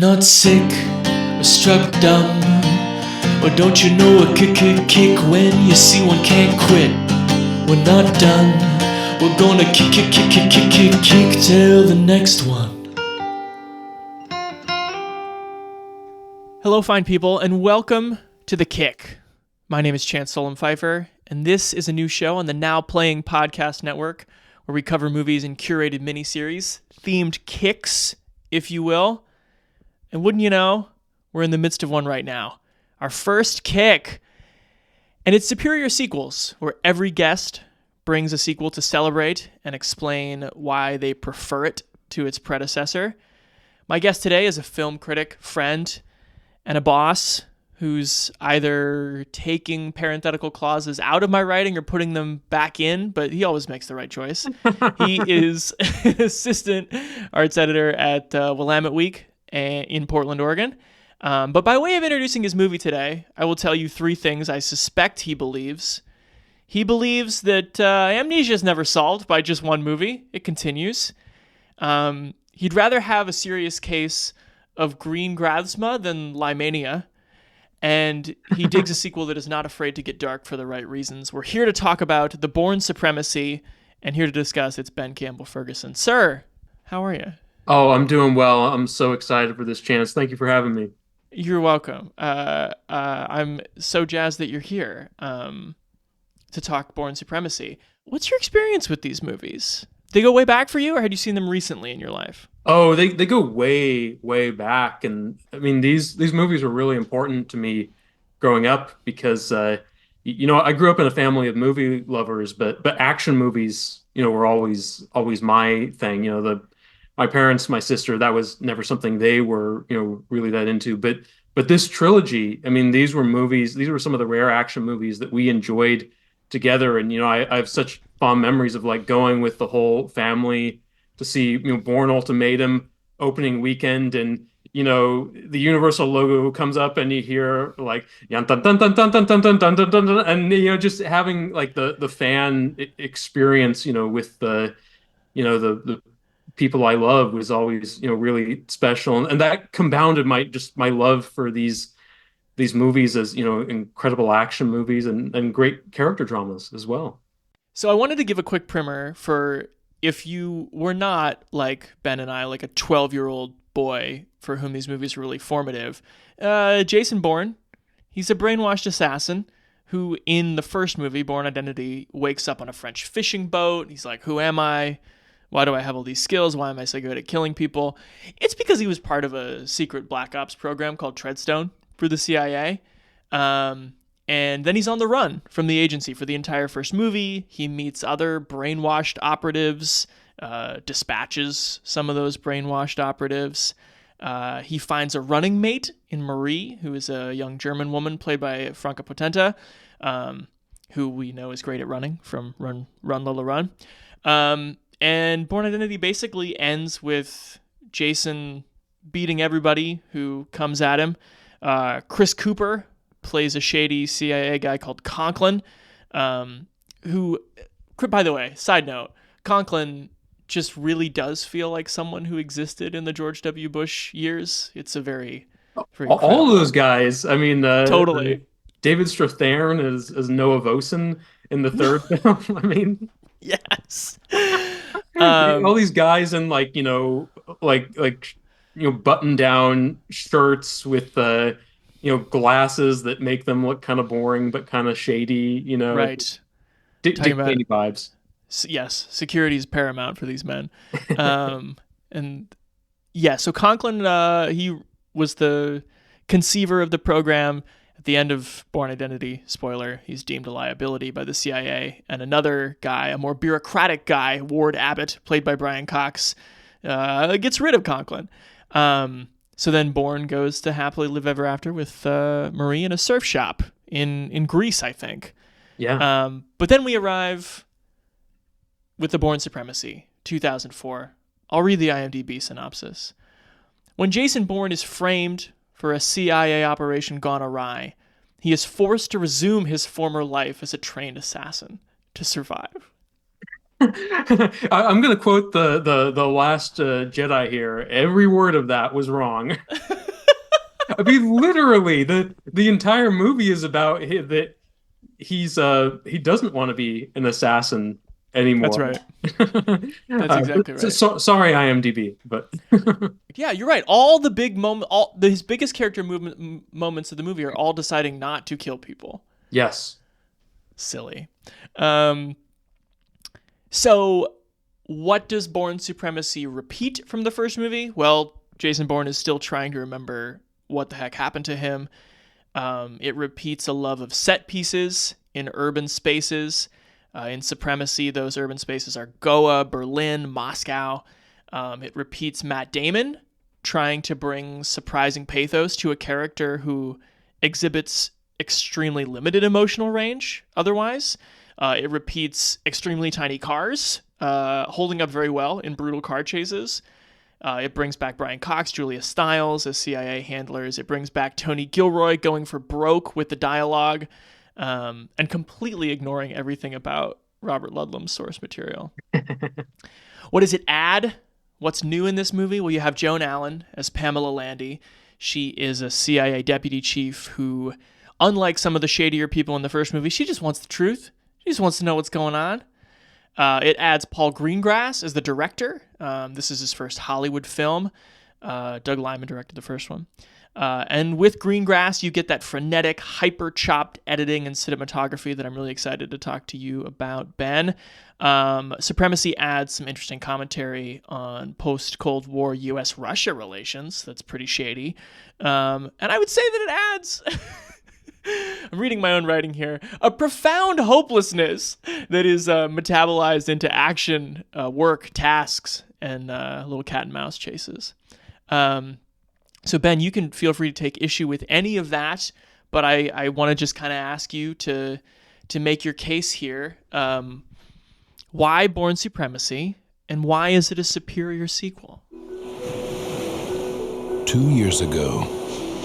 not sick or struck dumb? Or don't you know a kick when you see one can't quit? We're not done. We're gonna kick till the next one. Hello, fine people, and welcome to The Kick. My name is Chance Solom Pfeiffer, and this is a new show on the Now Playing Podcast Network where we cover movies in curated miniseries, themed kicks, if you will. And wouldn't you know, we're in the midst of one right now. Our first kick. And it's superior sequels, where every guest brings a sequel to celebrate and explain why they prefer it to its predecessor. My guest today is a film critic, friend, and a boss who's either taking parenthetical clauses out of my writing or putting them back in, but he always makes the right choice. He is an assistant arts editor at Willamette Week in Portland, Oregon. But by way of introducing his movie today, I will tell you three things I suspect he believes. He believes that amnesia is never solved by just one movie. It continues. He'd rather have a serious case of Greengrass than Limania. And he digs a sequel that is not afraid to get dark for the right reasons. We're here to talk about the Bourne Supremacy, and here to discuss it's Bennett Campbell Ferguson. Sir, how are you? Oh, I'm doing well. I'm so excited for this chance. Thank you for having me. You're welcome. I'm so jazzed that you're here to talk Bourne Supremacy. What's your experience with these movies? They go way back for you, or had you seen them recently in your life? Oh, they go way, way back. And I mean, these movies were really important to me growing up because, I grew up in a family of movie lovers, but action movies, were always my thing. My parents, my sister, that was never something they were, really that into. But this trilogy, I mean, these were some of the rare action movies that we enjoyed together. And, I have such fond memories of like going with the whole family to see, Bourne Ultimatum opening weekend, and, the Universal logo comes up and you hear like, dun, dun, dun, dun, dun, dun, dun, dun, dun, dun, dun, and, just having like the fan experience, with the people I love was always, really special. And that compounded my love for these movies as, incredible action movies and great character dramas as well. So I wanted to give a quick primer for if you were not like Ben and I, like a 12-year-old boy for whom these movies were really formative. Jason Bourne, he's a brainwashed assassin who in the first movie, Bourne Identity, wakes up on a French fishing boat. He's like, who am I? Why do I have all these skills? Why am I so good at killing people? It's because he was part of a secret black ops program called Treadstone for the CIA. And then he's on the run from the agency for the entire first movie. He meets other brainwashed operatives, dispatches some of those brainwashed operatives. He finds a running mate in Marie, who is a young German woman played by Franca Potente, who we know is great at running from Run, Lola, Run. And Bourne Identity basically ends with Jason beating everybody who comes at him. Chris Cooper plays a shady CIA guy called Conklin, who, by the way, side note, Conklin just really does feel like someone who existed in the George W. Bush years. It's a very all of those guys. I mean, totally. David Strathairn as Noah Vosen in the third film. I mean, yes. All these guys in button down shirts with glasses that make them look kind of boring but kind of shady, right. Dick Cheney vibes. Yes, security is paramount for these men. And yeah, so Conklin, he was the conceiver of the program. At the end of Bourne Identity, spoiler, he's deemed a liability by the CIA. And another guy, a more bureaucratic guy, Ward Abbott, played by Brian Cox, gets rid of Conklin. So then Bourne goes to happily live ever after with Marie in a surf shop in Greece, I think. Yeah. But then we arrive with the Bourne Supremacy, 2004. I'll read the IMDb synopsis. When Jason Bourne is framed for a CIA operation gone awry, he is forced to resume his former life as a trained assassin to survive. I'm going to quote the last Jedi here. Every word of that was wrong. I mean, literally, the entire movie is about that he doesn't want to be an assassin That's anymore. right. That's exactly right. Sorry, IMDb, but Yeah, you're right. All the big his biggest character moments of the movie are all deciding not to kill people. yes. Silly. Um, so, what does Bourne Supremacy repeat from the first movie? Well, Jason Bourne is still trying to remember what the heck happened to him. It repeats a love of set pieces in urban spaces. In Supremacy, those urban spaces are Goa, Berlin, Moscow. It repeats Matt Damon trying to bring surprising pathos to a character who exhibits extremely limited emotional range otherwise. It repeats extremely tiny cars, holding up very well in brutal car chases. It brings back Brian Cox, Julia Stiles as CIA handlers. It brings back Tony Gilroy going for broke with the dialogue, and completely ignoring everything about Robert Ludlum's source material. What does it add? What's new in this movie? Well, you have Joan Allen as Pamela Landy. She is a CIA deputy chief who, unlike some of the shadier people in the first movie, she just wants the truth. She just wants to know what's going on. It adds Paul Greengrass as the director. This is his first Hollywood film. Doug Liman directed the first one. And with Greengrass, you get that frenetic, hyper-chopped editing and cinematography that I'm really excited to talk to you about, Ben. Supremacy adds some interesting commentary on post-Cold War U.S.-Russia relations. That's pretty shady. And I would say that it adds... I'm reading my own writing here. A profound hopelessness that is metabolized into action, work, tasks, and little cat and mouse chases. So Ben, you can feel free to take issue with any of that, but I want to just kind of ask you to make your case here. Why Bourne Supremacy, and why is it a superior sequel? 2 years ago,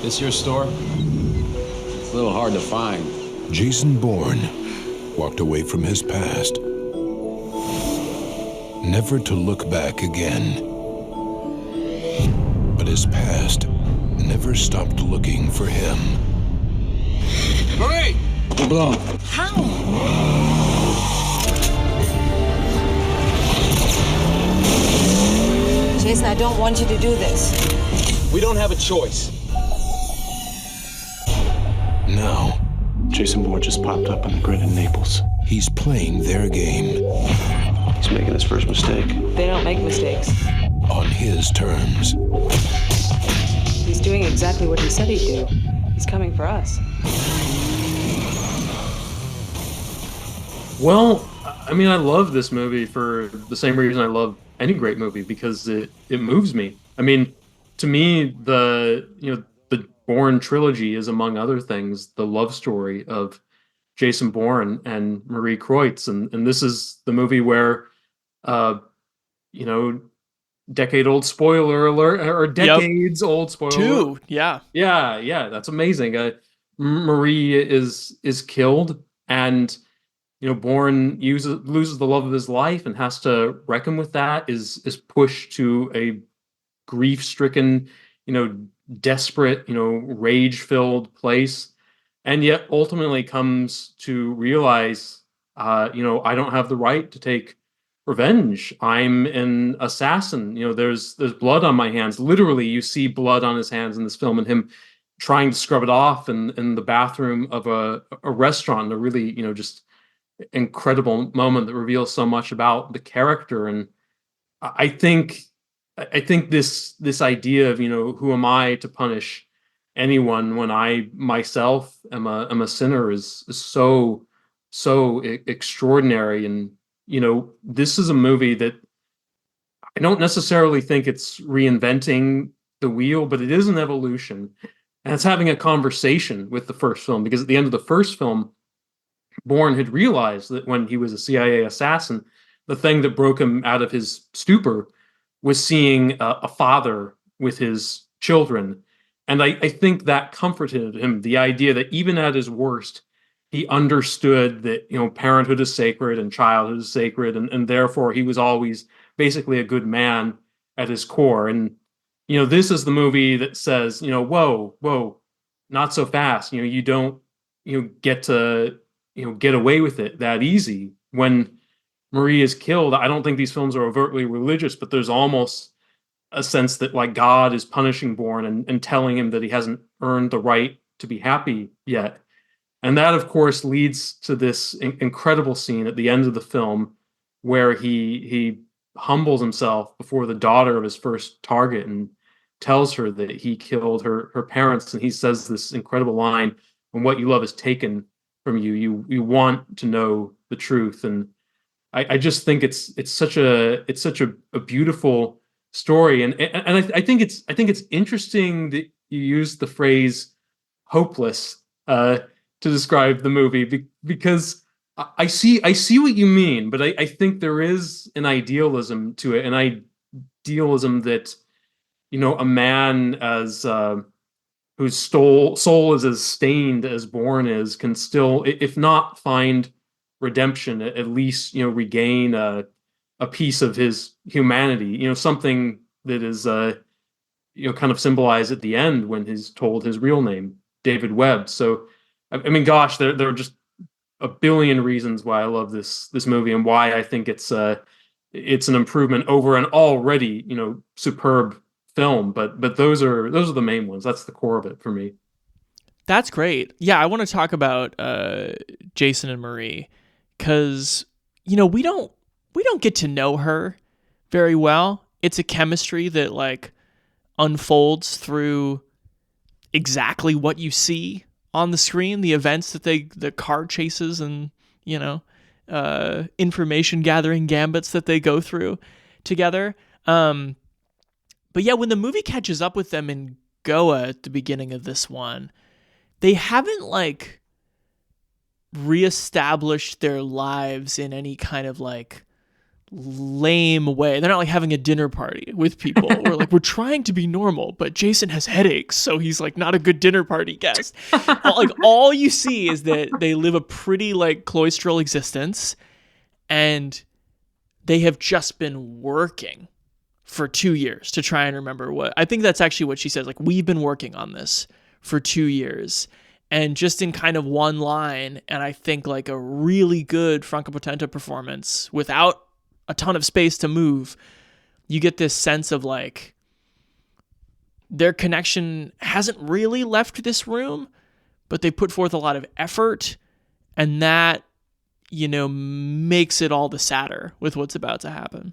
This your store? It's a little hard to find. Jason Bourne walked away from his past, never to look back again. But his past never stopped looking for him. Hurry! We're blown. Jason, I don't want you to do this. We don't have a choice. Now, Jason Bourne just popped up on the grid in Naples. he's playing their game He's making his first mistake. They don't make mistakes. on his terms. He's doing exactly what he said he'd do. He's coming for us. Well, I mean, I love this movie for the same reason I love any great movie, because it moves me. I mean, to me, the Bourne trilogy is, among other things, the love story of Jason Bourne and Marie Kreutz, and this is the movie where, decade-old spoiler alert, or decades-old spoiler alert. Yeah. Yeah, that's amazing. Marie is killed, and Bourne loses the love of his life and has to reckon with that. Is pushed to a grief-stricken, desperate, rage-filled place, and yet ultimately comes to realize, I don't have the right to take revenge. I'm an assassin. There's blood on my hands. Literally, you see blood on his hands in this film, and him trying to scrub it off in the bathroom of a restaurant. A really, just incredible moment that reveals so much about the character. And I think this idea of, who am I to punish anyone when I myself am a sinner is so extraordinary. And this is a movie that I don't necessarily think it's reinventing the wheel, but it is an evolution, and it's having a conversation with the first film, because at the end of the first film, Bourne had realized that when he was a CIA assassin, the thing that broke him out of his stupor was seeing a father with his children. And I think that comforted him, the idea that even at his worst, he understood that, parenthood is sacred and childhood is sacred, and therefore he was always basically a good man at his core. And, this is the movie that says, whoa, whoa, not so fast. You don't, get to, get away with it that easy. When Marie is killed, I don't think these films are overtly religious, but there's almost a sense that like God is punishing Bourne and telling him that he hasn't earned the right to be happy yet. And that, of course, leads to this incredible scene at the end of the film where he humbles himself before the daughter of his first target and tells her that he killed her parents. And he says this incredible line, "When what you love is taken from you, you want to know the truth." And I just think it's such a beautiful story, and I think it's interesting that you use the phrase hopeless to describe the movie, because I see what you mean, but I think there is an idealism to it, an idealism that, a man as whose soul is as stained as Bourne is can still, if not find redemption, at least regain a piece of his humanity, something that is kind of symbolized at the end when he's told his real name, David Webb. So I mean, gosh, there are just a billion reasons why I love this movie, and why I think it's an improvement over an already superb film. But those are the main ones. That's the core of it for me. That's great. Yeah, I want to talk about Jason and Marie, because we don't get to know her very well. It's a chemistry that like unfolds through exactly what you see on the screen, the events that the car chases and information gathering gambits that they go through together. But yeah, when the movie catches up with them in Goa at the beginning of this one, they haven't like reestablished their lives in any kind of like lame way. They're not like having a dinner party with people. We're trying to be normal, but Jason has headaches, so he's like not a good dinner party guest. Like all you see is that they live a pretty like cloistral existence, and they have just been working for 2 years to try and remember what, I think that's actually what she says. Like, we've been working on this for 2 years. And just in kind of one line, and I think like a really good Franco Potente performance without a ton of space to move, you get this sense of like their connection hasn't really left this room, but they put forth a lot of effort, and that, makes it all the sadder with what's about to happen.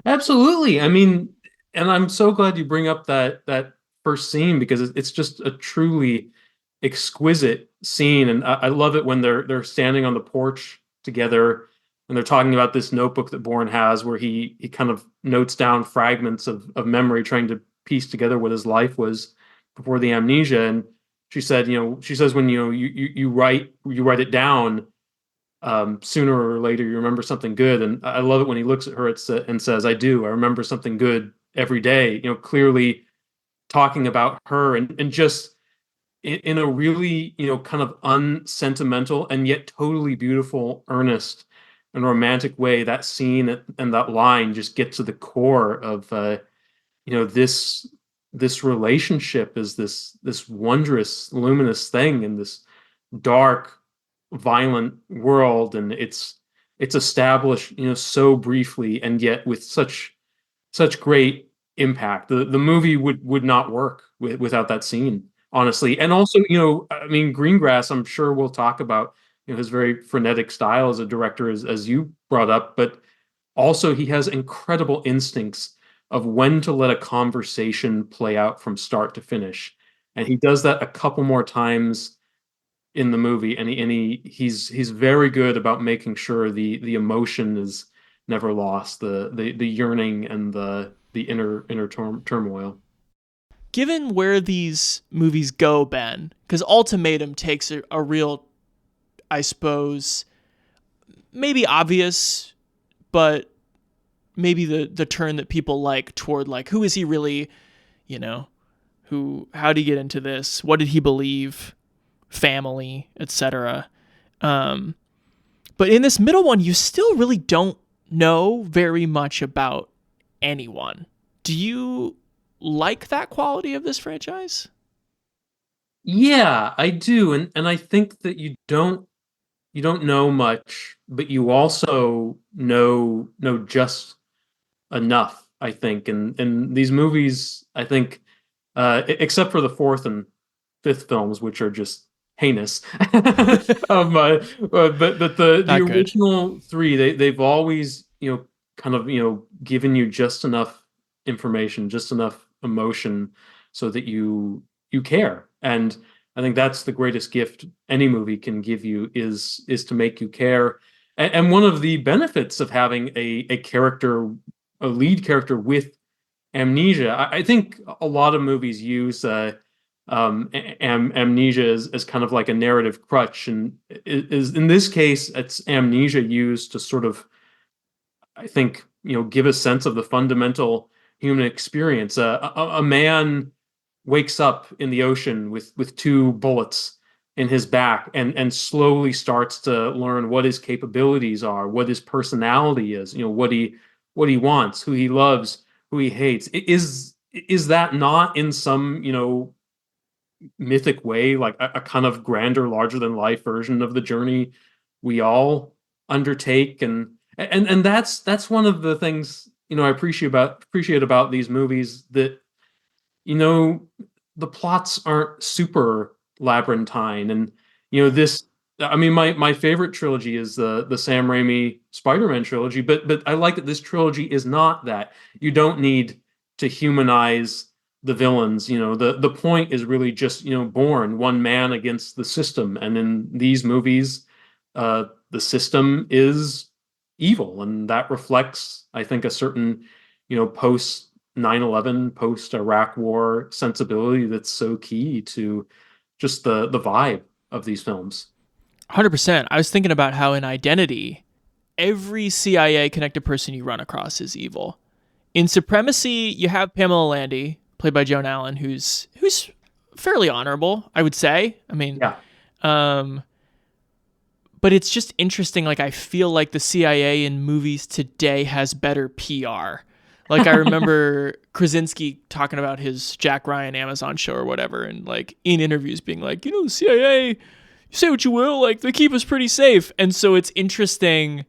Absolutely. I mean, and I'm so glad you bring up that first scene, because it's just a truly exquisite scene, and I love it when they're standing on the porch together and they're talking about this notebook that Bourne has, where he kind of notes down fragments of memory, trying to piece together what his life was before the amnesia. And she says when you write it down, sooner or later you remember something good. And I love it when he looks at her and says, "I do. I remember something good every day." Clearly talking about her, and just in a really, kind of unsentimental and yet totally beautiful, earnest and romantic way. That scene and that line just get to the core of, this relationship is this wondrous, luminous thing in this dark, violent world. And it's established, so briefly, and yet with such great impact. The movie would not work without that scene, honestly. And also, I mean, Greengrass, I'm sure we'll talk about, his very frenetic style as a director, as you brought up, but also he has incredible instincts of when to let a conversation play out from start to finish. And he does that a couple more times in the movie, and he's very good about making sure the emotion is never lost, the yearning and the inner turmoil. Given where these movies go, Ben, because Ultimatum takes a real, I suppose, maybe obvious, but maybe the turn that people like toward like, who is he really, how did he get into this? What did he believe? Family, etc. But in this middle one, you still really don't know very much about anyone. Do you like that quality of this franchise? Yeah, I do, and I think that you don't know much, but you also know just enough, I think. And these movies, I think, except for the fourth and fifth films, which are just heinous, but the Not good. original three, they've always, kind of, given you just enough information, just enough emotion, so that you care. And I think that's the greatest gift any movie can give you, is to make you care. And one of the benefits of having a lead character with amnesia, I think a lot of movies use amnesia as kind of like a narrative crutch, and is in this case, it's amnesia used to sort of, I think, give a sense of the fundamental human experience. A man wakes up in the ocean with two bullets in his back, and slowly starts to learn what his capabilities are, what his personality is, what he wants, who he loves, who he hates. Is that not in some, mythic way, like a kind of grander, larger than life version of the journey we all undertake? And that's one of the things, I appreciate about these movies, that the plots aren't super labyrinthine. And this, I mean, my favorite trilogy is the Sam Raimi Spider-Man trilogy, but I like that this trilogy is not that. You don't need to humanize the villains. The point is really just, Bourne, one man against the system. And in these movies, the system is evil, and that reflects, I think, a certain, post 9/11, post Iraq War sensibility that's so key to just the vibe of these films. 100%. I was thinking about how in Identity, every CIA connected person you run across is evil. In Supremacy, you have Pamela Landy, played by Joan Allen, who's fairly honorable, I would say. I mean, Yeah. But it's just interesting. Like, I feel like the CIA in movies today has better PR. Like, I remember Krasinski talking about his Jack Ryan Amazon show or whatever, and like in interviews being like, the CIA, you say what you will, like they keep us pretty safe. And so it's interesting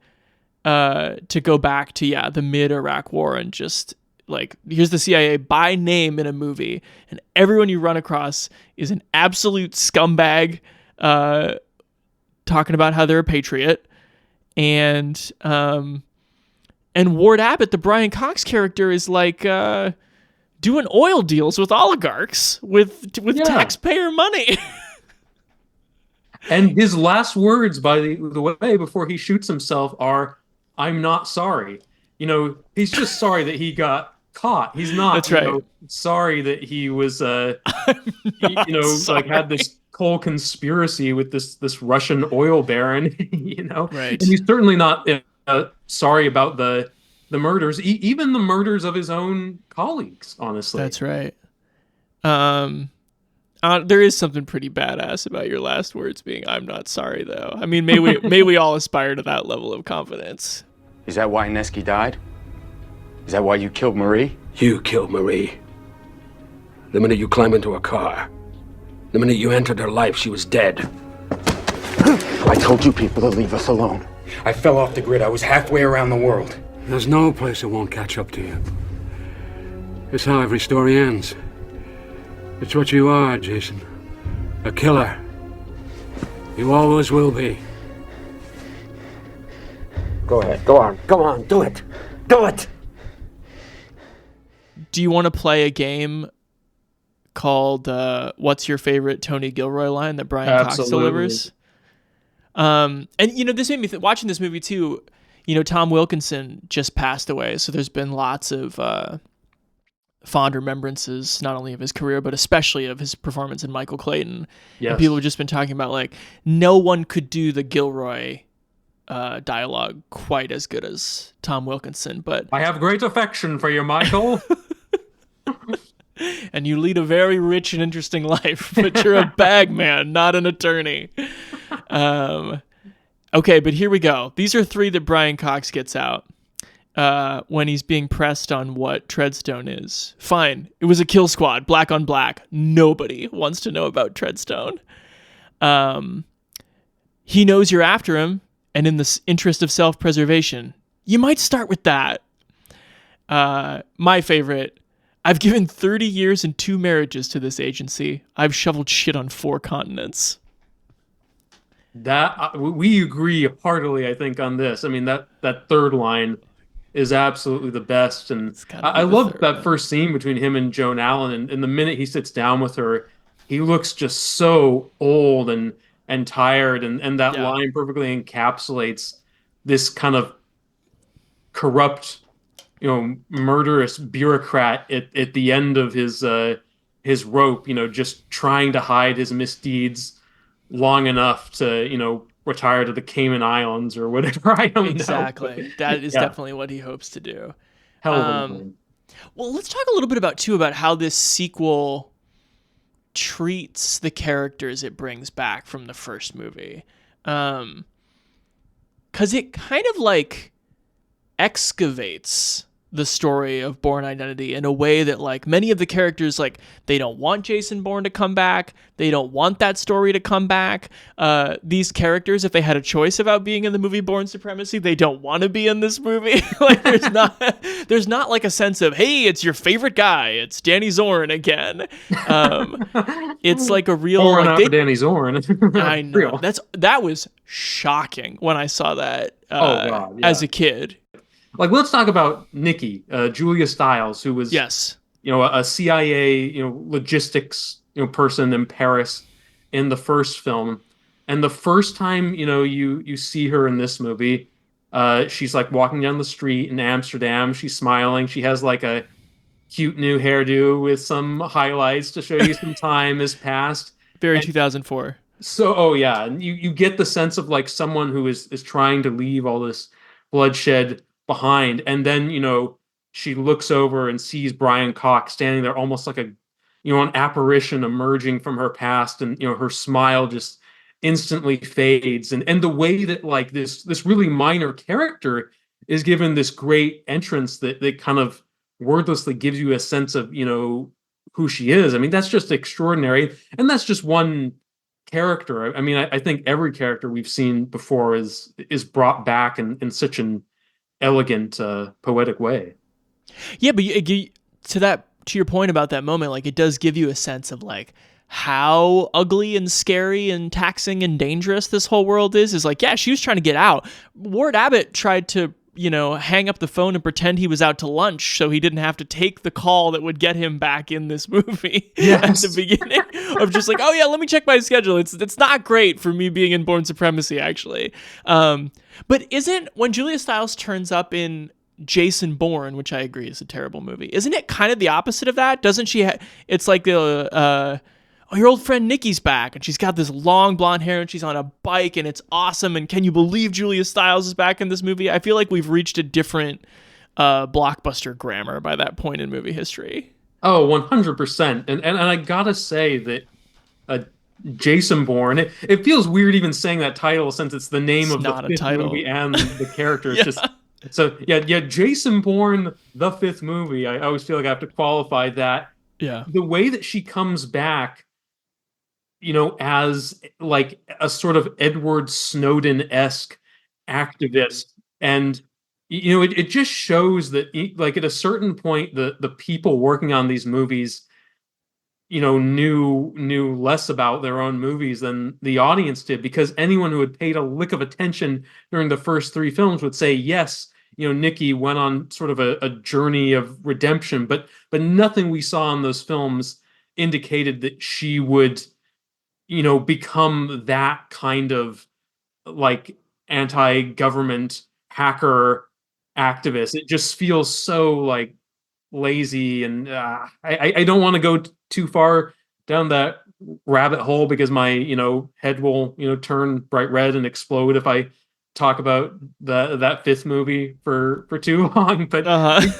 to go back to the mid-Iraq War, and just like, here's the CIA by name in a movie, and everyone you run across is an absolute scumbag, talking about how they're a patriot. And Ward Abbott, the Brian Cox character, is like doing oil deals with oligarchs with taxpayer money. And his last words, by the way, before he shoots himself, are, "I'm not sorry." He's just sorry that he got caught. He's not, That's right. Sorry that he was, like, had this whole conspiracy with this Russian oil baron. Right. And he's certainly not sorry about the murders, even the murders of his own colleagues. Honestly, That's right. There is something pretty badass about your last words being, "I'm not sorry," though. I mean, may we all aspire to that level of confidence. Is that why Nesky died? Is that why you killed Marie? You killed Marie. The minute you climbed into a car, the minute you entered her life, she was dead. I told you people to leave us alone. I fell off the grid. I was halfway around the world. There's no place that won't catch up to you. It's how every story ends. It's what you are, Jason. A killer. You always will be. Go ahead. Go on, do it. Do it! Do you want to play a game called "What's Your Favorite Tony Gilroy Line" that Brian Cox delivers? And this made me watching this movie too. Tom Wilkinson just passed away, so there's been lots of fond remembrances, not only of his career, but especially of his performance in Michael Clayton. Yes. And people have just been talking about, like, no one could do the Gilroy dialogue quite as good as Tom Wilkinson. But I have great affection for you, Michael. and you lead a very rich and interesting life, but you're a bag man, not an attorney. Okay, but here we go. These are 3 that Brian Cox gets out when he's being pressed on what Treadstone is. Fine, it was a kill squad, black on black. Nobody wants to know about Treadstone. He knows you're after him, and in the interest of self-preservation, you might start with that. My favorite, I've given 30 years and 2 marriages to this agency. I've shoveled shit on 4 continents. That we agree heartily, I think, on this. I mean, that third line is absolutely the best, and I love that first scene between him and Joan Allen. And the minute he sits down with her, he looks just so old and tired, and that line perfectly encapsulates this kind of corrupt, murderous bureaucrat at the end of his rope, just trying to hide his misdeeds long enough to, retire to the Cayman Islands or whatever. I don't know. Exactly. That is definitely what he hopes to do. Hell of a movie. Well, let's talk a little bit about how this sequel treats the characters it brings back from the first movie. 'Cause it kind of like excavates the story of Bourne Identity in a way that, like, many of the characters, like, they don't want Jason Bourne to come back. They don't want that story to come back. These characters, if they had a choice about being in the movie Bourne Supremacy, they don't want to be in this movie. Like, there's not like a sense of, hey, it's your favorite guy. It's Danny Zorn again. It's like a real, pouring out for Danny Zorn. I know. That was shocking when I saw that as a kid. Like, let's talk about Nikki, Julia Stiles, who was, a CIA, logistics, person in Paris in the first film. And the first time, you see her in this movie, she's like walking down the street in Amsterdam. She's smiling. She has like a cute new hairdo with some highlights to show you some time has passed. Very 2004. So, and you get the sense of like someone who is trying to leave all this bloodshed behind, and then she looks over and sees Brian Cox standing there, almost like an apparition emerging from her past, and her smile just instantly fades, and the way that like this really minor character is given this great entrance that kind of wordlessly gives you a sense of who she is. I mean, that's just extraordinary, and that's just one character. I mean, I think every character we've seen before is brought back in such an elegant, poetic way. Yeah, but to your point about that moment, like, it does give you a sense of like how ugly and scary and taxing and dangerous this whole world is like, yeah, she was trying to get out. Ward Abbott tried to, hang up the phone and pretend he was out to lunch so he didn't have to take the call that would get him back in this movie at the beginning of just like, oh yeah, let me check my schedule. It's not great for me being in Bourne Supremacy, actually. But when Julia Stiles turns up in Jason Bourne, which I agree is a terrible movie, isn't it kind of the opposite of that? Doesn't she it's like the your old friend Nikki's back, and she's got this long blonde hair, and she's on a bike, and it's awesome, and can you believe Julia Stiles is back in this movie? I feel like we've reached a different blockbuster grammar by that point in movie history. Oh, 100%. And I gotta say that Jason Bourne, it feels weird even saying that title since it's the name of the fifth movie and the character. It's just so Jason Bourne, the fifth movie. I always feel like I have to qualify that. Yeah. The way that she comes back, as like a sort of Edward Snowden-esque activist, and it just shows that like at a certain point the people working on these movies knew less about their own movies than the audience did, because anyone who had paid a lick of attention during the first 3 films would say, yes, Nikki went on sort of a journey of redemption, but nothing we saw in those films indicated that she would become that kind of like anti-government hacker activist. It just feels so like lazy, and I don't want to go too far down that rabbit hole because my head will turn bright red and explode if I talk about that fifth movie for too long. But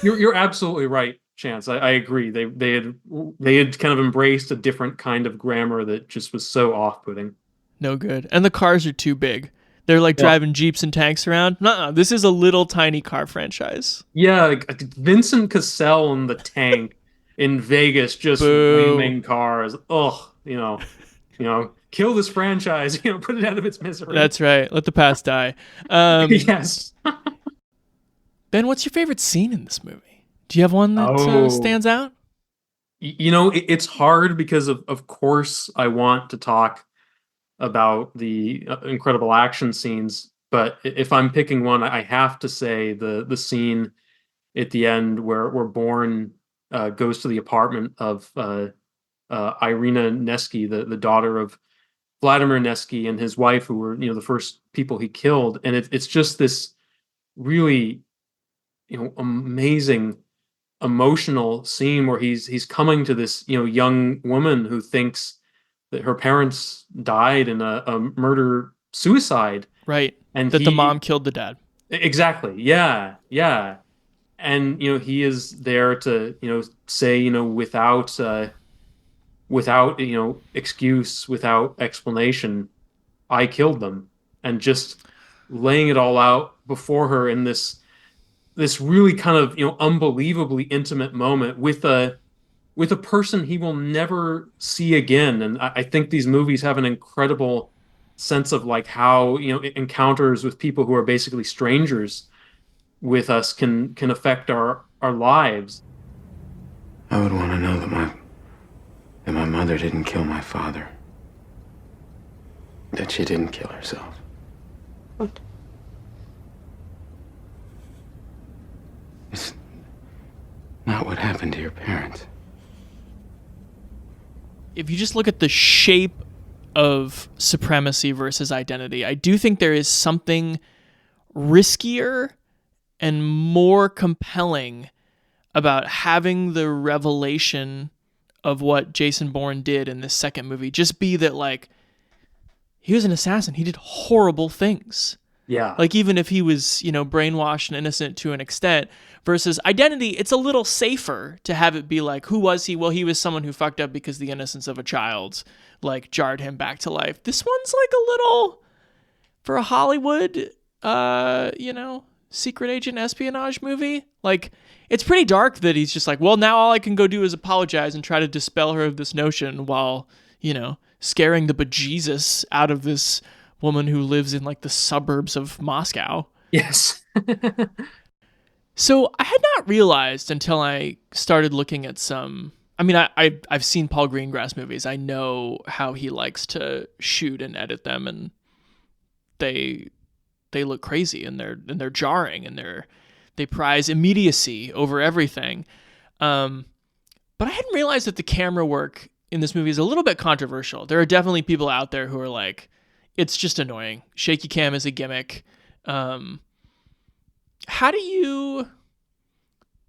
you're absolutely right, Chance. I agree. They had kind of embraced a different kind of grammar that just was so off-putting. No good. And the cars are too big. They're like driving Jeeps and tanks around. Nuh-uh. This is a little tiny car franchise. Yeah, like Vincent Cassell in the tank in Vegas, just Boo. ramming cars. Ugh, kill this franchise. Put it out of its misery. That's right. Let the past die. Yes. Ben, what's your favorite scene in this movie? Do you have one that stands out? It's hard because of course I want to talk about the incredible action scenes, but if I'm picking one, I have to say the scene at the end where Bourne goes to the apartment of Irina Nevsky, the daughter of Vladimir Nevsky and his wife, who were the first people he killed, and it's just this really amazing emotional scene where he's coming to this young woman who thinks that her parents died in a murder suicide, right? And that the mom killed the dad. Exactly. Yeah. And he is there to say without excuse, without explanation, I killed them, and just laying it all out before her in this really kind of unbelievably intimate moment with a person he will never see again. And I think these movies have an incredible sense of like how encounters with people who are basically strangers with us can affect our lives. I would want to know that my mother didn't kill my father. That she didn't kill herself. What? It's not what happened to your parents. If you just look at the shape of Supremacy versus Identity, I do think there is something riskier and more compelling about having the revelation of what Jason Bourne did in this second movie just be that, like, he was an assassin. He did horrible things. Yeah. Like, even if he was, brainwashed and innocent to an extent, versus Identity, it's a little safer to have it be like, who was he? Well, he was someone who fucked up because the innocence of a child, like, jarred him back to life. This one's like a little, for a Hollywood, secret agent espionage movie, like, it's pretty dark that he's just like, well, now all I can go do is apologize and try to dispel her of this notion while, scaring the bejesus out of this woman who lives in like the suburbs of Moscow. Yes. So I had not realized until I started looking at some, I've seen Paul Greengrass movies. I know how he likes to shoot and edit them, and they look crazy and they're jarring and they prize immediacy over everything. But I hadn't realized that the camera work in this movie is a little bit controversial. There are definitely people out there who are like, it's just annoying. Shaky cam is a gimmick. How do you,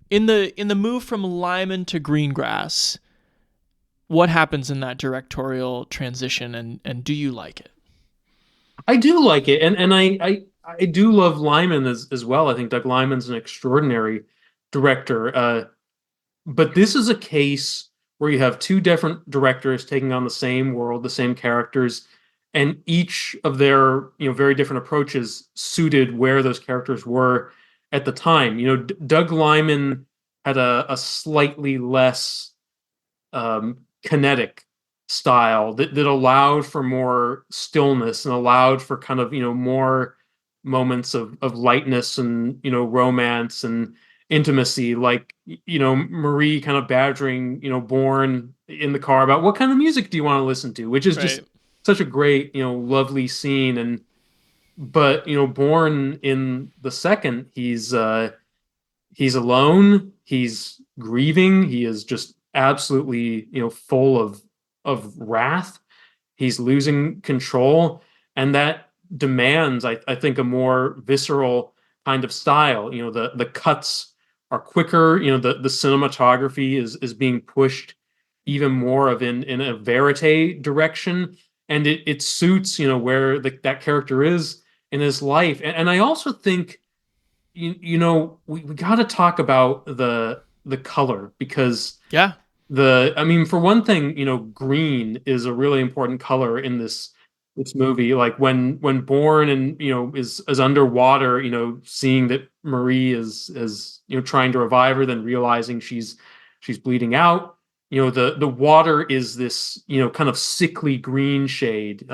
in the move from Liman to Greengrass, what happens in that directorial transition, and do you like it? I do like it, and I do love Liman as well. I think Doug Liman's an extraordinary director. But this is a case where you have two different directors taking on the same world, the same characters, and each of their very different approaches suited where those characters were at the time. Doug Liman had a slightly less kinetic style that allowed for more stillness and allowed for kind of more moments of lightness and romance and intimacy, like Marie kind of badgering Bourne in the car about what kind of music do you want to listen to, which is just such a great lovely scene. But Bourne in the second, he's alone, he's grieving, he is just absolutely full of wrath, he's losing control, and that demands I think a more visceral kind of style. The cuts are quicker, the cinematography is being pushed even more of in a verite direction, and it suits where that character is in his life. And I also think we got to talk about the color, because for one thing, green is a really important color in this this movie. Like when Bourne and is underwater, seeing that Marie is trying to revive her, then realizing she's bleeding out. The water is this kind of sickly green shade.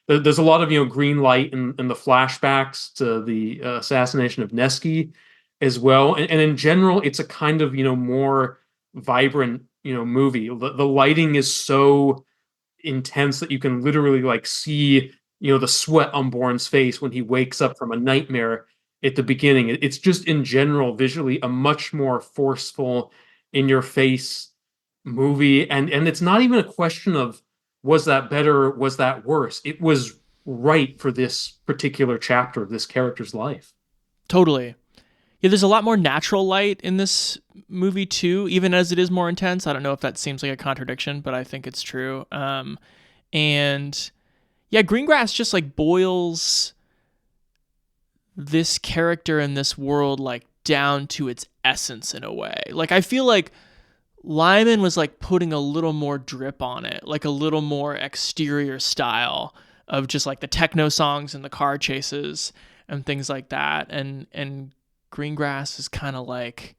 There's a lot of green light in the flashbacks to the assassination of Nesky as well, and in general, it's a kind of more vibrant movie. The lighting is so intense that you can literally like see the sweat on Bourne's face when he wakes up from a nightmare at the beginning. It's just in general visually a much more forceful, in your face movie, and it's not even a question of was that better or was that worse. It was right for this particular chapter of this character's life. Totally. Yeah, there's a lot more natural light in this movie too, even as it is more intense. I don't know if that seems like a contradiction, but I think it's true. And yeah, Greengrass just like boils this character in this world like down to its essence in a way. Like I feel like Liman was like putting a little more drip on it, like a little more exterior style of just like the techno songs and the car chases and things like that. And Greengrass is kind of like,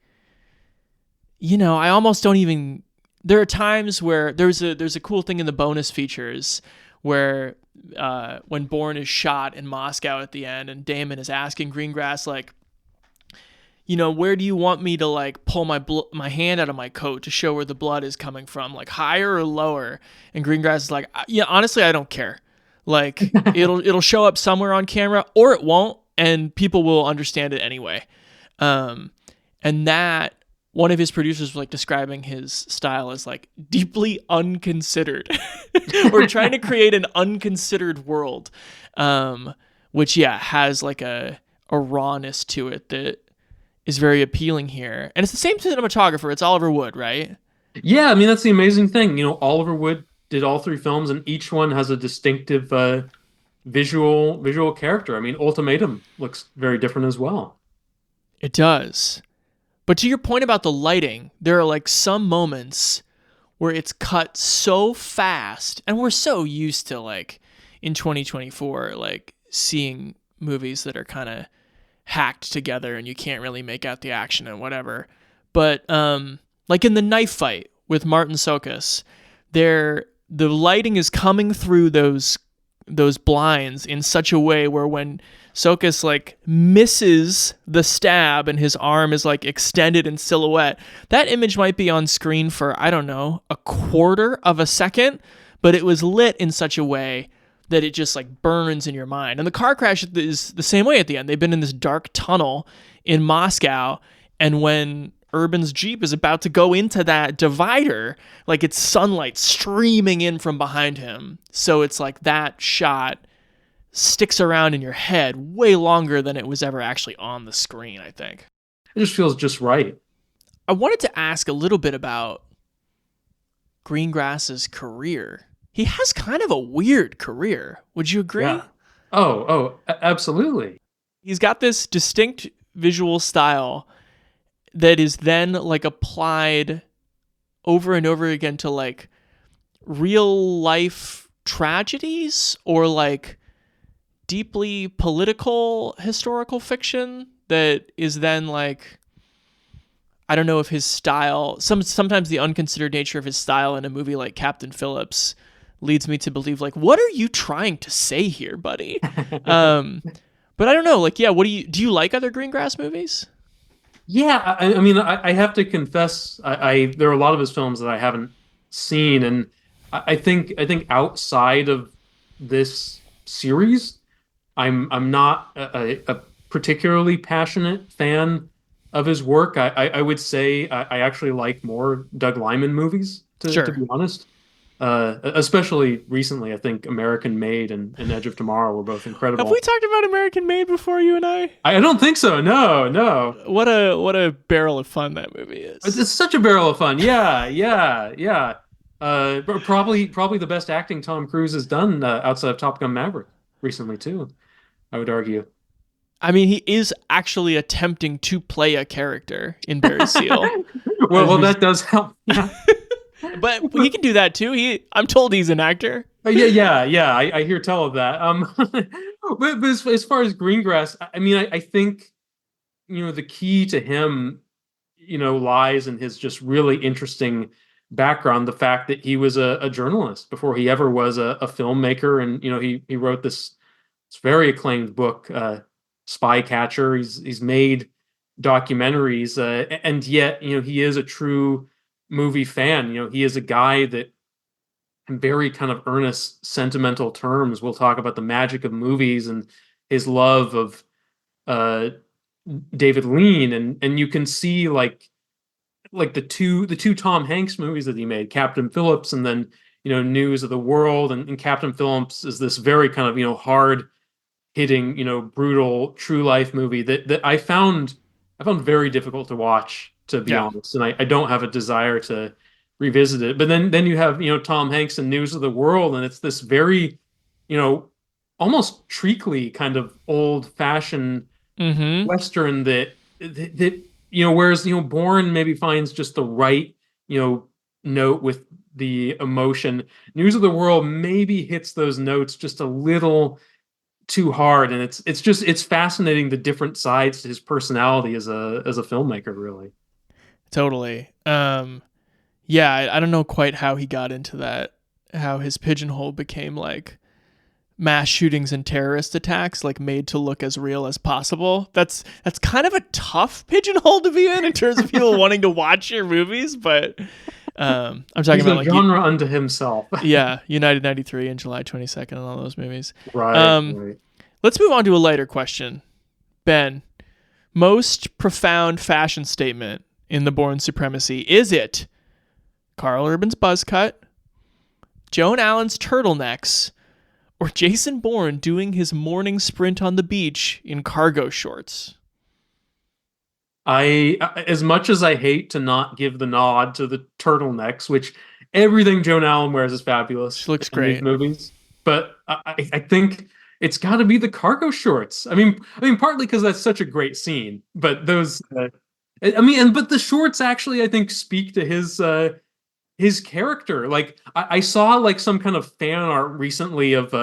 I almost don't even. There are times where there's a cool thing in the bonus features where when Bourne is shot in Moscow at the end, and Damon is asking Greengrass like, where do you want me to like pull my hand out of my coat to show where the blood is coming from, like higher or lower? And Greengrass is like, yeah, honestly, I don't care. Like it'll show up somewhere on camera or it won't, and people will understand it anyway. And that one of his producers was like describing his style as like deeply unconsidered. We're trying to create an unconsidered world, which has like a rawness to it that is very appealing here. And it's the same cinematographer. It's Oliver Wood, right? Yeah, I mean, that's the amazing thing. Oliver Wood did all three films, and each one has a distinctive visual character. I mean, Ultimatum looks very different as well. It does. But to your point about the lighting, there are like some moments where it's cut so fast, and we're so used to like in 2024, like seeing movies that are kind of hacked together and you can't really make out the action and whatever. But like in the knife fight with Martin Sokas, the lighting is coming through those blinds in such a way where when Sokas like misses the stab and his arm is like extended in silhouette, that image might be on screen for, I don't know, a quarter of a second, but it was lit in such a way that it just like burns in your mind. And the car crash is the same way at the end. They've been in this dark tunnel in Moscow, and when Urban's Jeep is about to go into that divider, like it's sunlight streaming in from behind him. So it's like that shot sticks around in your head way longer than it was ever actually on the screen, I think. It just feels just right. I wanted to ask a little bit about Greengrass's career. He has kind of a weird career. Would you agree? Yeah. Oh, absolutely. He's got this distinct visual style that is then like applied over and over again to like real life tragedies or like deeply political historical fiction that is then like, I don't know if his style, sometimes the unconsidered nature of his style in a movie like Captain Phillips leads me to believe like, what are you trying to say here, buddy? But I don't know, like, yeah, do you like other Greengrass movies? Yeah, I mean, I have to confess, there are a lot of his films that I haven't seen, and I think outside of this series, I'm not a particularly passionate fan of his work. I would say I actually like more Doug Liman movies, to be honest. Especially recently, I think American Made and Edge of Tomorrow were both incredible. Have we talked about American Made before, you and I? I don't think so. No. What a barrel of fun that movie is. It's such a barrel of fun. Yeah. Probably the best acting Tom Cruise has done outside of Top Gun Maverick recently too, I would argue. I mean, he is actually attempting to play a character in Barry Seal. well, that does help. Yeah. But he can do that too. I'm told he's an actor. Yeah. I hear tell of that. But as far as Greengrass, I mean, I think the key to him, lies in his just really interesting background. The fact that he was a journalist before he ever was a filmmaker, and he wrote this very acclaimed book, Spycatcher. He's made documentaries, and yet he is a true movie fan. He is a guy that, in very kind of earnest, sentimental terms, will talk about the magic of movies and his love of David Lean, and you can see like the two Tom Hanks movies that he made, Captain Phillips, and then News of the World, and Captain Phillips is this very kind of hard hitting brutal true life movie that I found very difficult to watch, to be honest, and I don't have a desire to revisit it. But then you have Tom Hanks in News of the World, and it's this very almost treacly kind of old fashioned Western that whereas Bourne maybe finds just the right note with the emotion, News of the World maybe hits those notes just a little too hard, and it's fascinating, the different sides to his personality as a filmmaker, really. Totally. Yeah, I don't know quite how he got into that, how his pigeonhole became like mass shootings and terrorist attacks, like made to look as real as possible. That's kind of a tough pigeonhole to be in terms of people wanting to watch your movies, but I'm talking He's about a like genre unto himself. Yeah, United 93 and July 22nd and all those movies. Right. Let's move on to a lighter question. Ben, most profound fashion statement in the Bourne Supremacy, is it Karl Urban's buzz cut, Joan Allen's turtlenecks, or Jason Bourne doing his morning sprint on the beach in cargo shorts? As much as I hate to not give the nod to the turtlenecks, which everything Joan Allen wears is fabulous. She looks in great. these movies, but I think it's got to be the cargo shorts. I mean, partly because that's such a great scene, but those, but the shorts actually, I think, speak to his character. Like I saw like some kind of fan art recently of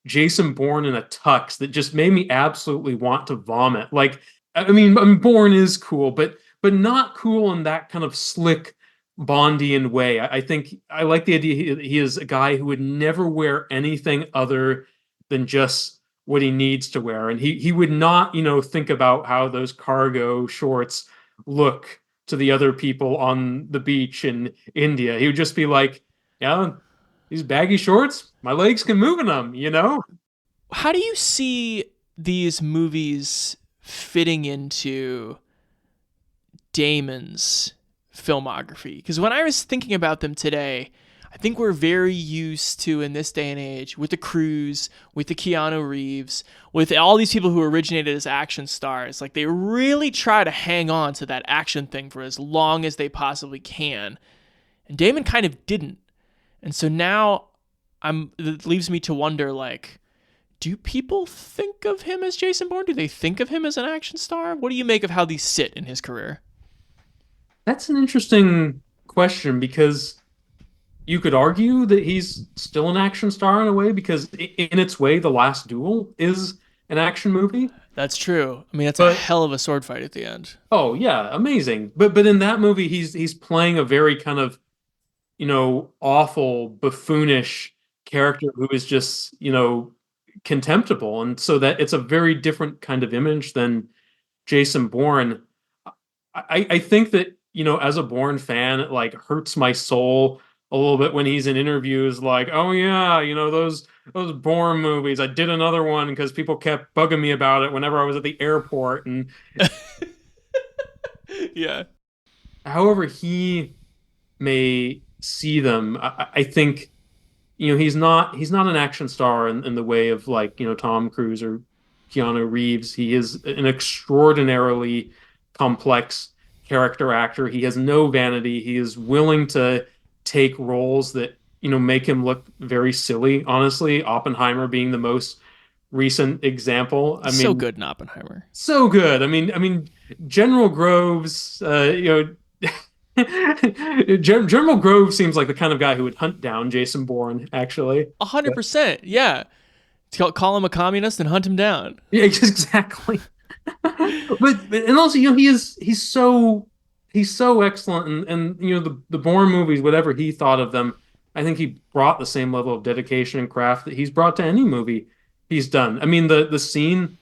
Jason Bourne in a tux that just made me absolutely want to vomit. Like, Bourne is cool, but not cool in that kind of slick Bondian way. I think I like the idea he is a guy who would never wear anything other than just what he needs to wear, and he would not think about how those cargo shorts look to the other people on the beach in India. He would just be like, yeah, these baggy shorts, my legs can move in them, How do you see these movies fitting into Damon's filmography? Because when I was thinking about them today, I think we're very used to, in this day and age, with the Cruise, with the Keanu Reeves, with all these people who originated as action stars, like they really try to hang on to that action thing for as long as they possibly can. And Damon kind of didn't. And so now it leaves me to wonder, like, do people think of him as Jason Bourne? Do they think of him as an action star? What do you make of how these sit in his career? That's an interesting question, because you could argue that he's still an action star in a way, because in its way, The Last Duel is an action movie. That's true. That's a hell of a sword fight at the end. Oh yeah, amazing. But in that movie, he's playing a very kind of awful, buffoonish character who is just contemptible, and so that it's a very different kind of image than Jason Bourne. I think that as a Bourne fan, it like hurts my soul a little bit when he's in interviews like, oh yeah, those Bourne movies, I did another one because people kept bugging me about it whenever I was at the airport. And yeah, however he may see them, I think he's not an action star in the way of like Tom Cruise or Keanu Reeves. He is an extraordinarily complex character actor. He has no vanity. He is willing to take roles that make him look very silly. Honestly, Oppenheimer being the most recent example. So good in Oppenheimer. So good. General Groves, General Grove seems like the kind of guy who would hunt down Jason Bourne, actually. 100%. Yeah. Call him a communist and hunt him down. Yeah, exactly. And also, he's so excellent, and the Bourne movies, whatever he thought of them, I think he brought the same level of dedication and craft that he's brought to any movie he's done. I mean, the scene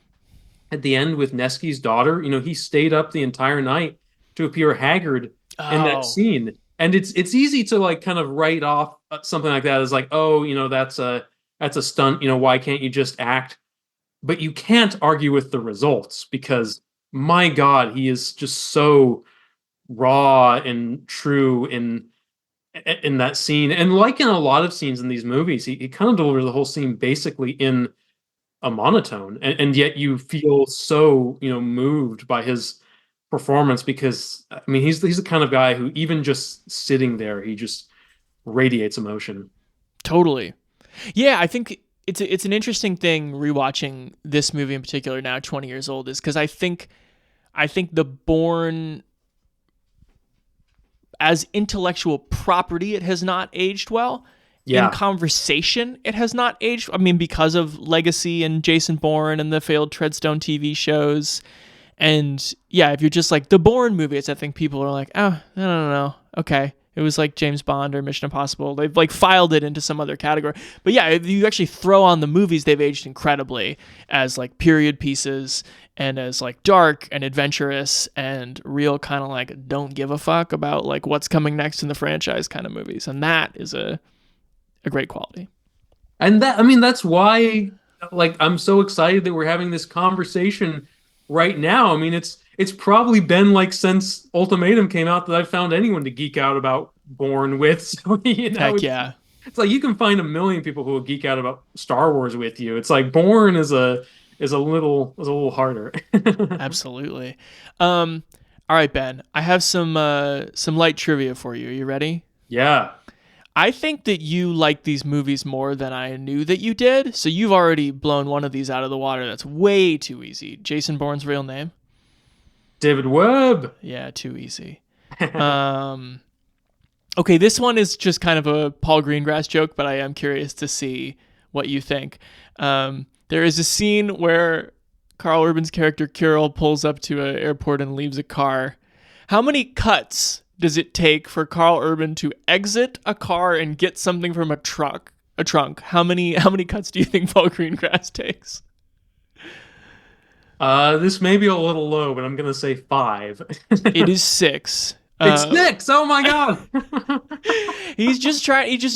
at the end with Nesky's daughter, he stayed up the entire night to appear haggard in that scene. And it's easy to like kind of write off something like that as like, oh, that's a stunt, why can't you just act? But you can't argue with the results because my God, he is just so raw and true in that scene. And like in a lot of scenes in these movies, he kind of delivers the whole scene basically in a monotone, and yet you feel so moved by his performance because I mean he's the kind of guy who even just sitting there he just radiates emotion. Totally. Yeah, I think it's an interesting thing rewatching this movie in particular now 20 years old is because I think the Bourne as intellectual property, it has not aged well. Yeah. In conversation, it has not aged. I mean, because of Legacy and Jason Bourne and the failed Treadstone TV shows. And yeah, if you're just like the Bourne movies, I think people are like, oh, I don't know. Okay. It was like James Bond or Mission Impossible. They've like filed it into some other category. But yeah, if you actually throw on the movies, they've aged incredibly as like period pieces and as like dark and adventurous and real kind of like don't give a fuck about like what's coming next in the franchise kind of movies. And that is a great quality. And that's why like I'm so excited that we're having this conversation right now. I mean, it's probably been like since Ultimatum came out that I've found anyone to geek out about Bourne with. So, Heck yeah. It's like you can find a million people who will geek out about Star Wars with you. It's like Bourne is a little harder. Absolutely. All right, Ben. I have some light trivia for you. Are you ready? Yeah. I think that you like these movies more than I knew that you did. So you've already blown one of these out of the water. That's way too easy. Jason Bourne's real name? David Webb. Yeah, too easy. Okay, this one is just kind of a Paul Greengrass joke, but I am curious to see what you think. There is a scene where Karl Urban's character Kirill pulls up to an airport and leaves a car. How many cuts does it take for Karl Urban to exit a car and get something from a trunk? How many cuts do you think Paul Greengrass takes? This may be a little low, but I'm gonna say 5. It is 6. It's 6. Oh my God. He just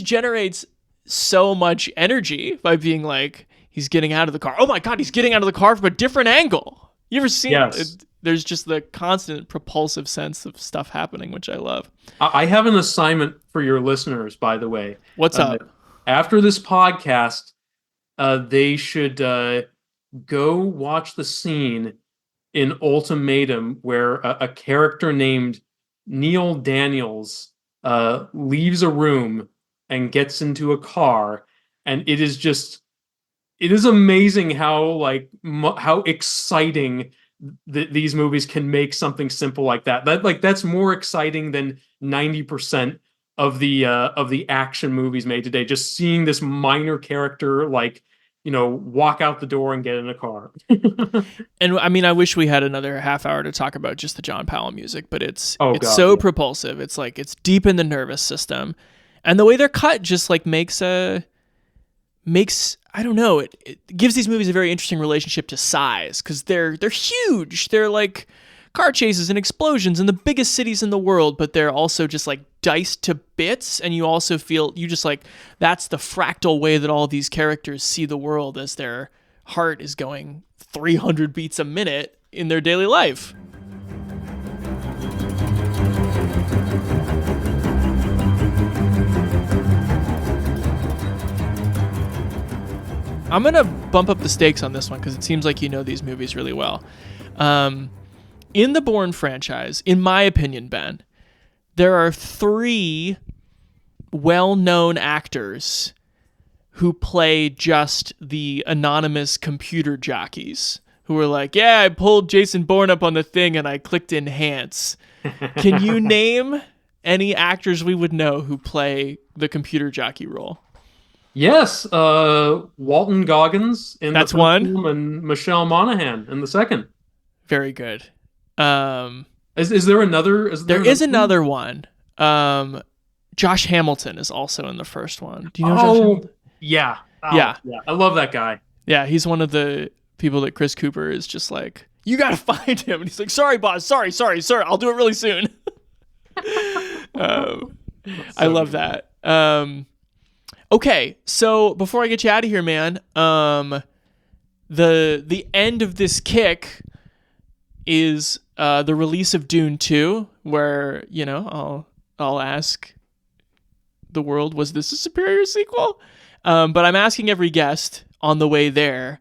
generates so much energy by being like, he's getting out of the car. Oh my God, he's getting out of the car from a different angle. You ever seen it? There's just the constant propulsive sense of stuff happening, which I love. I have an assignment for your listeners, by the way. What's up? After this podcast, they should go watch the scene in Ultimatum where a character named Neil Daniels leaves a room and gets into a car, and it is amazing how how exciting these movies can make something simple like that. That's more exciting than 90% of the action movies made today. Just seeing this minor character walk out the door and get in a car. And I mean, I wish we had another half hour to talk about just the John Powell music, but it's propulsive. It's like it's deep in the nervous system, and the way they're cut just like makes I don't know, it gives these movies a very interesting relationship to size because they're huge. They're like car chases and explosions in the biggest cities in the world, but they're also just like diced to bits, and you also feel that's the fractal way that all these characters see the world as their heart is going 300 beats a minute in their daily life. I'm going to bump up the stakes on this one because it seems like you know these movies really well. In the Bourne franchise, in my opinion, Ben, there are 3 well-known actors who play just the anonymous computer jockeys who are like, yeah, I pulled Jason Bourne up on the thing and I clicked enhance. Can you name any actors we would know who play the computer jockey role? Yes, Walton Goggins in That's the first one. film and Michelle Monaghan in the second. Very good. Is there another? There is another one. Josh Hamilton is also in the first one. Do you know Josh Hamilton? Yeah. Oh, Yeah. I love that guy. Yeah, he's one of the people that Chris Cooper is just like, you gotta find him. And he's like, sorry, boss. Sorry, sir. I'll do it really soon. I love that. Okay, so before I get you out of here, man, the end of this kick is the release of Dune 2, where, you know, I'll ask the world, was this a superior sequel? But I'm asking every guest on the way there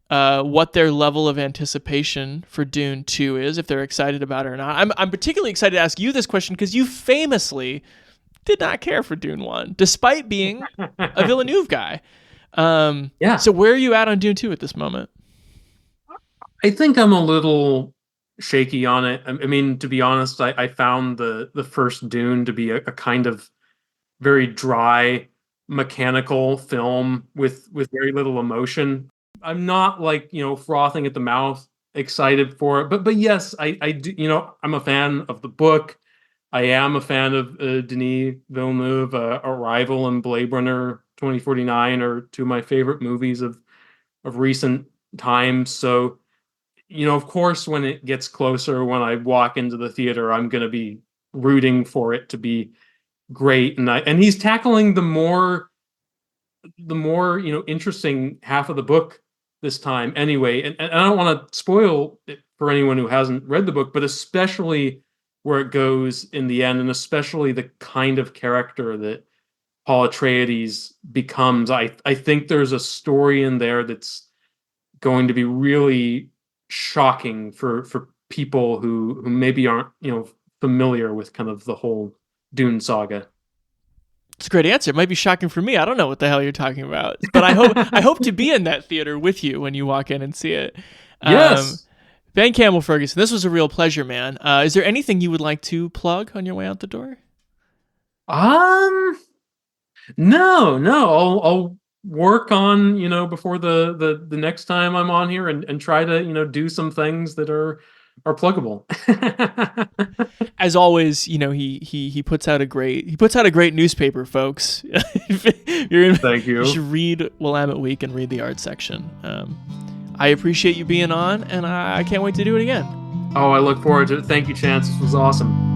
what their level of anticipation for Dune 2 is, if they're excited about it or not. I'm particularly excited to ask you this question because you famously did not care for Dune 1, despite being a Villeneuve guy. Yeah. So where are you at on Dune 2 at this moment? I think I'm a little shaky on it. I mean, to be honest, I found the first Dune to be a kind of very dry, mechanical film with very little emotion. I'm not like, you know, frothing at the mouth, excited for it. But yes, I do, you know, I'm a fan of the book. I am a fan of Denis Villeneuve. Arrival and Blade Runner 2049 are two of my favorite movies of recent times. So, you know, of course, when it gets closer, when I walk into the theater, I'm going to be rooting for it to be great. And he's tackling the more, you know, interesting half of the book this time anyway. And I don't want to spoil it for anyone who hasn't read the book, but especially where it goes in the end, and especially the kind of character that Paul Atreides becomes. I think there's a story in there that's going to be really shocking for people who maybe aren't, you know, familiar with kind of the whole Dune saga. It's a great answer. It might be shocking for me. I don't know what the hell you're talking about, but I hope to be in that theater with you when you walk in and see it. Yes. Ben Campbell Ferguson, this was a real pleasure, man. Is there anything you would like to plug on your way out the door? No. I'll work on, you know, before the next time I'm on here and try to, you know, do some things that are pluggable. As always, you know, he puts out a great newspaper, folks. Thank you. You should read Willamette Week and read the art section. I appreciate you being on, and I can't wait to do it again. Oh, I look forward to it. Thank you, Chance. This was awesome.